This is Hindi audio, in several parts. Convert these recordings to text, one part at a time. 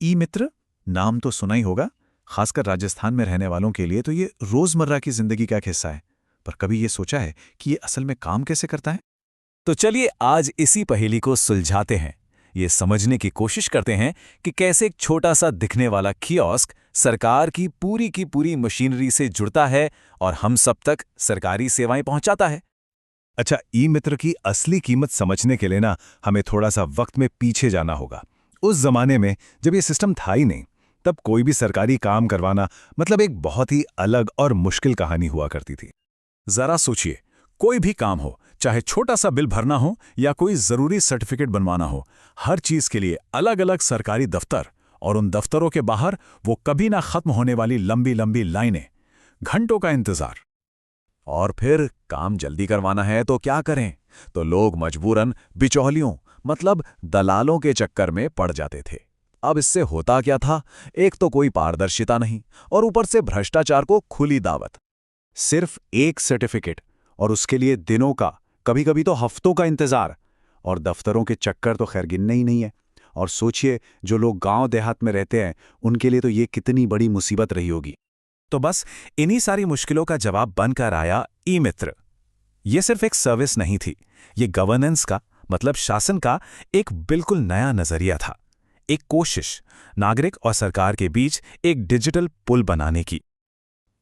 ई मित्र नाम तो सुना ही होगा। खासकर राजस्थान में रहने वालों के लिए तो ये रोजमर्रा की जिंदगी का एक हिस्सा है। पर कभी ये सोचा है कि ये असल में काम कैसे करता है? तो चलिए आज इसी पहेली को सुलझाते हैं। ये समझने की कोशिश करते हैं कि कैसे एक छोटा सा दिखने वाला कियोस्क सरकार की पूरी मशीनरी से जुड़ता है और हम सब तक सरकारी सेवाएं पहुंचाता है। अच्छा, ई मित्र की असली कीमत समझने के लिए ना हमें थोड़ा सा वक्त में पीछे जाना होगा। उस जमाने में जब ये सिस्टम था ही नहीं, तब कोई भी सरकारी काम करवाना मतलब एक बहुत ही अलग और मुश्किल कहानी हुआ करती थी। जरा सोचिए, कोई भी काम हो, चाहे छोटा सा बिल भरना हो या कोई जरूरी सर्टिफिकेट बनवाना हो, हर चीज के लिए अलग अलग सरकारी दफ्तर, और उन दफ्तरों के बाहर वो कभी ना खत्म होने वाली लंबी लंबी लाइनें, घंटों का इंतजार। और फिर काम जल्दी करवाना है तो क्या करें? तो लोग मजबूरन बिचौलियों मतलब दलालों के चक्कर में पड़ जाते थे। अब इससे होता क्या था? एक तो कोई पारदर्शिता नहीं और ऊपर से भ्रष्टाचार को खुली दावत। सिर्फ एक सर्टिफिकेट और उसके लिए दिनों का, कभी कभी तो हफ्तों का इंतजार, और दफ्तरों के चक्कर तो खैर गिनने ही नहीं है। और सोचिए, जो लोग गांव देहात में रहते हैं उनके लिए तो ये कितनी बड़ी मुसीबत रही होगी। तो बस इन्हीं सारी मुश्किलों का जवाब बनकर आया ई मित्र। ये सिर्फ एक सर्विस नहीं थी, ये गवर्नेंस का मतलब शासन का एक बिल्कुल नया नजरिया था। एक कोशिश नागरिक और सरकार के बीच एक डिजिटल पुल बनाने की।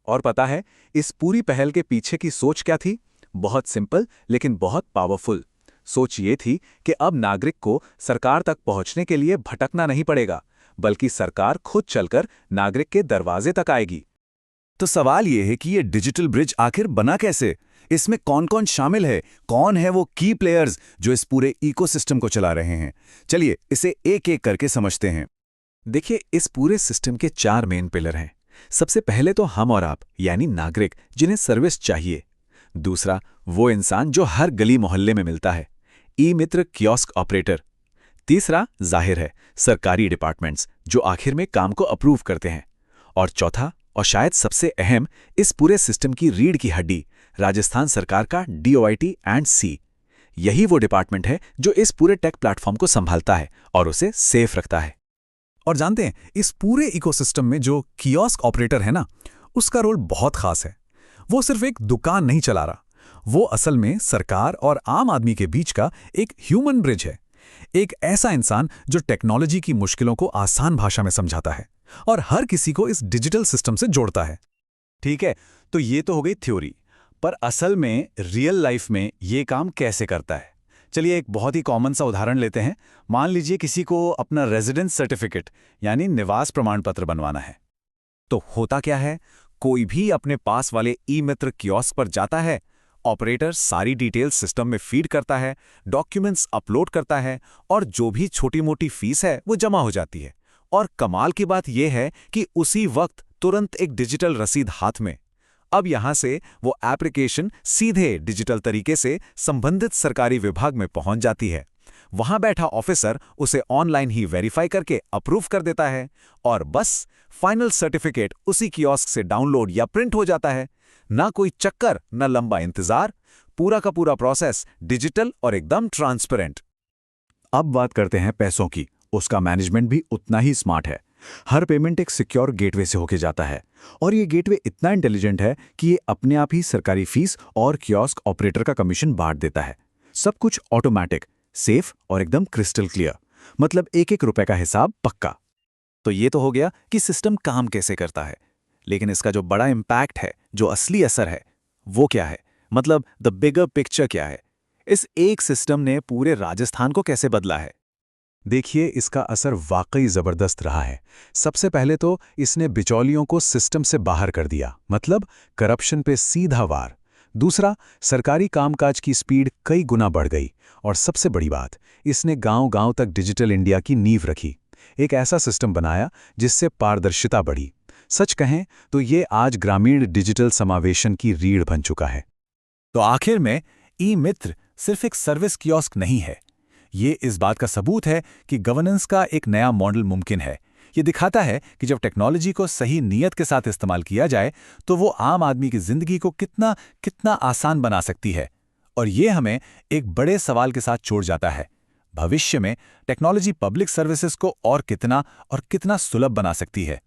और पता है इस पूरी पहल के पीछे की सोच क्या थी? बहुत सिंपल लेकिन बहुत पावरफुल। सोच ये थी कि अब नागरिक को सरकार तक पहुंचने के लिए भटकना नहीं पड़ेगा, बल्कि सरकार खुद चलकर नागरिक के दरवाजे तक आएगी। तो सवाल ये है कि ये डिजिटल ब्रिज आखिर बना कैसे? इसमें कौन कौन शामिल है? कौन है वो की प्लेयर्स जो इस पूरे इकोसिस्टम को चला रहे हैं? चलिए इसे एक एक करके समझते हैं। देखिए, इस पूरे सिस्टम के 4 मेन पिलर हैं। सबसे पहले तो हम और आप यानी नागरिक, जिन्हें सर्विस चाहिए। दूसरा, वो इंसान जो हर गली मोहल्ले में मिलता है, ई मित्र कियोस्क ऑपरेटर। तीसरा, जाहिर है, सरकारी डिपार्टमेंट्स जो आखिर में काम को अप्रूव करते हैं। और चौथा और शायद सबसे अहम, इस पूरे सिस्टम की रीढ़ की हड्डी, राजस्थान सरकार का DOIT&C। यही वो डिपार्टमेंट है जो इस पूरे टेक प्लेटफॉर्म को संभालता है और उसे सेफ रखता है। और जानते हैं, इस पूरे इकोसिस्टम में जो कियोस्क ऑपरेटर है ना, उसका रोल बहुत खास है। वो सिर्फ एक दुकान नहीं चला रहा, वो असल में सरकार और आम आदमी के बीच का एक ह्यूमन ब्रिज है। एक ऐसा इंसान जो टेक्नोलॉजी की मुश्किलों को आसान भाषा में समझाता है और हर किसी को इस डिजिटल सिस्टम से जोड़ता है। ठीक है, तो ये तो हो गई थ्योरी, पर असल में रियल लाइफ में ये काम कैसे करता है? चलिए एक बहुत ही कॉमन सा उदाहरण लेते हैं। मान लीजिए किसी को अपना रेजिडेंस सर्टिफिकेट यानी निवास प्रमाण पत्र बनवाना है। तो होता क्या है? कोई भी अपने पास वाले ई मित्र कियोस्क पर जाता है, ऑपरेटर सारी डिटेल्स सिस्टम में फीड करता है, डॉक्यूमेंट्स अपलोड करता है और जो भी छोटी मोटी फीस है वो जमा हो जाती है। और कमाल की बात यह है कि उसी वक्त तुरंत एक डिजिटल रसीद हाथ में। अब यहां से वो एप्लीकेशन सीधे डिजिटल तरीके से संबंधित सरकारी विभाग में पहुंच जाती है। वहां बैठा ऑफिसर उसे ऑनलाइन ही वेरीफाई करके अप्रूव कर देता है और बस फाइनल सर्टिफिकेट उसी कियोस्क से डाउनलोड या प्रिंट हो जाता है। ना कोई चक्कर, ना लंबा इंतजार, पूरा का पूरा प्रोसेस डिजिटल और एकदम ट्रांसपेरेंट। अब बात करते हैं पैसों की। उसका मैनेजमेंट भी उतना ही स्मार्ट है। हर पेमेंट एक सिक्योर गेटवे से होके जाता है और ये गेटवे इतना इंटेलिजेंट है कि ये अपने आप ही सरकारी फीस और कियोस्क ऑपरेटर का कमीशन बांट देता है। सब कुछ ऑटोमेटिक, सेफ और एकदम क्रिस्टल क्लियर। मतलब एक एक रुपए का हिसाब पक्का। तो ये तो हो गया कि सिस्टम काम कैसे करता है, लेकिन इसका जो बड़ा इम्पैक्ट है, जो असली असर है, वो क्या है? मतलब द बिगर पिक्चर क्या है? इस एक सिस्टम ने पूरे राजस्थान को कैसे बदला है? देखिए, इसका असर वाकई जबरदस्त रहा है। सबसे पहले तो इसने बिचौलियों को सिस्टम से बाहर कर दिया, मतलब करप्शन पे सीधा वार। दूसरा, सरकारी कामकाज की स्पीड कई गुना बढ़ गई। और सबसे बड़ी बात, इसने गांव-गांव तक डिजिटल इंडिया की नींव रखी। एक ऐसा सिस्टम बनाया जिससे पारदर्शिता बढ़ी। सच कहें तो ये आज ग्रामीण डिजिटल समावेशन की रीढ़ बन चुका है। तो आखिर में ई मित्र सिर्फ एक सर्विस कियोस्क नहीं है, ये इस बात का सबूत है कि गवर्नेंस का एक नया मॉडल मुमकिन है। ये दिखाता है कि जब टेक्नोलॉजी को सही नीयत के साथ इस्तेमाल किया जाए तो वो आम आदमी की जिंदगी को कितना कितना आसान बना सकती है। और ये हमें एक बड़े सवाल के साथ छोड़ जाता है, भविष्य में टेक्नोलॉजी पब्लिक सर्विसेज को और कितना सुलभ बना सकती है।